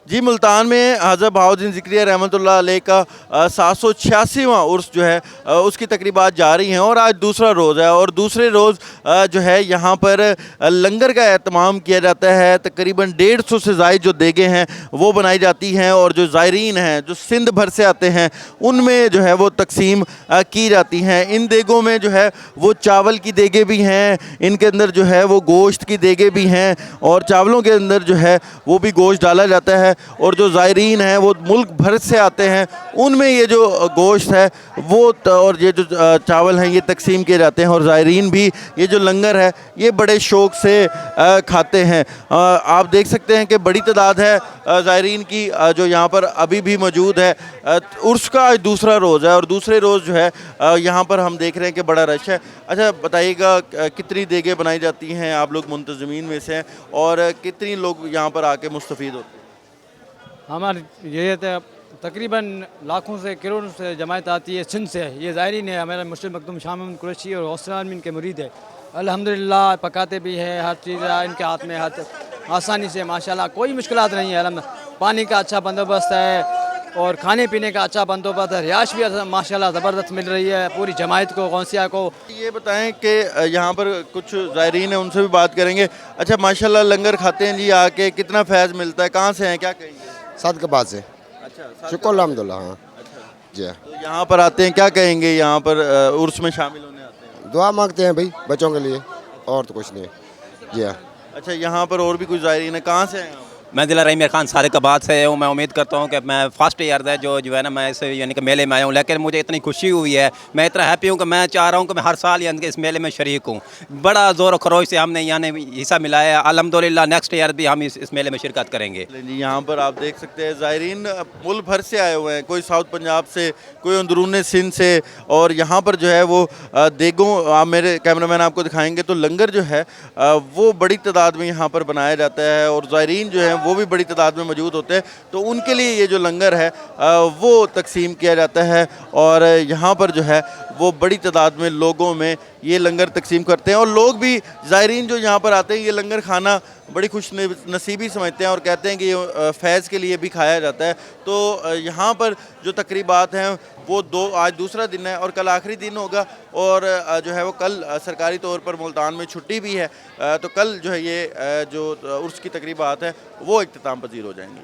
जी, मुल्तान में हज़रत बहाउद्दीन ज़िक्रिया रहमतुल्लाह अलैह का 786वां उर्स जो है उसकी तकरीबात जारी हैं और आज दूसरा रोज़ है और दूसरे रोज़ जो है यहाँ पर लंगर का एहतमाम किया जाता है। तकरीबन 150 से ज़ायद जो देगें हैं वो बनाई जाती हैं और जो ज़ायरीन हैं जो सिंध भर से आते हैं उनमें जो है वो तकसीम की जाती हैं। इन देगों में जो है वो चावल की देगें भी हैं, इनके अंदर जो है वो गोश्त की देगें भी हैं और चावलों के अंदर जो है वो भी गोश्त डाला जाता है और जो ज़ायरीन हैं वो मुल्क भर से आते हैं, उनमें ये जो गोश्त है वो और ये जो चावल हैं ये तकसीम किए जाते हैं और ज़ायरीन भी ये जो लंगर है ये बड़े शौक़ से खाते हैं। आप देख सकते हैं कि बड़ी तादाद है ज़ायरीन की जो यहाँ पर अभी भी मौजूद है। उर्स का आज दूसरा रोज़ है और दूसरे रोज़ जो है यहाँ पर हम देख रहे हैं कि बड़ा रश है। अच्छा बताइएगा कितनी देगें बनाई जाती हैं, आप लोग मुंतज़मीन में से हैं और कितनी लोग यहाँ पर आके मुस्तफ़ीद होते हैं? हमारे ये तकरीबन लाखों से करोड़ों से जमात आती है सिंध से। ये ज़ायरीन है, हमारा मुस्लिम मखदूम शाह महमूद कुरैशी और गौस आलमीन के मुरीद है। अल्हम्दुलिल्लाह पकाते भी हैं, हर चीज़ इनके हाथ में हर आसानी से माशाल्लाह कोई मुश्किलात नहीं है। पानी का अच्छा बंदोबस्त है और खाने पीने का अच्छा बंदोबस्त है। रिहाइश भी माशाल्लाह ज़बरदस्त मिल रही है पूरी जमात को, गौसिया को। ये बताएं कि यहाँ पर कुछ ज़ायरीन हैं उनसे भी बात करेंगे। अच्छा माशाल्लाह लंगर खाते हैं जी, आके कितना फैज़ मिलता है, कहाँ से हैं, क्या कहेंगे? साथ के बाद से। अच्छा, शुक्र अल्हम्दुलिल्लाह। हाँ जी। तो यहाँ पर आते हैं, क्या कहेंगे यहाँ पर उर्स में शामिल होने आते हैं? दुआ मांगते हैं भाई बच्चों के लिए, और तो कुछ नहीं। जी हाँ। अच्छा यहाँ पर और भी कुछ ज़ायरीन है, कहाँ से हैं आप? मैं ज़िला रहीम खान सादिकाबाद से हूँ। मैं उम्मीद करता हूँ कि मैं फर्स्ट ईयर है जो है ना मैं इस यानी कि मेले में आया हूँ, लेकिन मुझे इतनी खुशी हुई है, मैं इतना हैप्पी हूँ कि मैं चाह रहा हूँ कि मैं हर साल यानी कि इस मेले में शरीक हूँ। बड़ा ज़ोर खरोश से हमने यानी हिस्सा मिला है। अल्हम्दुलिल्लाह नेक्स्ट ईयर भी हम इस मेले में शिरकत करेंगे। जी यहाँ पर आप देख सकते हैं ज़ायरीन मुल्क भर से आए हुए हैं, कोई साउथ पंजाब से, कोई अंदरून सिंध से और यहाँ पर जो है वो देगों आप मेरे कैमरामैन आपको दिखाएंगे तो लंगर जो है वो बड़ी तादाद में यहाँ पर बनाया जाता है और ज़ायरीन जो है वो भी बड़ी तादाद में मौजूद होते हैं। तो उनके लिए ये जो लंगर है वो तकसीम किया जाता है और यहाँ पर जो है वो बड़ी तादाद में लोगों में ये लंगर तकसीम करते हैं और लोग भी ज़ायरीन जो यहाँ पर आते हैं ये लंगर खाना बड़ी खुश नसीबी समझते हैं और कहते हैं कि ये फैज़ के लिए भी खाया जाता है। तो यहाँ पर जो तकरीबात हैं वो आज दूसरा दिन है और कल आखिरी दिन होगा और जो है वो कल सरकारी तौर पर मुल्तान में छुट्टी भी है। तो कल जो है ये जो उर्स की तकरीबात है वो इख्तिताम पजीर हो जाएंगी।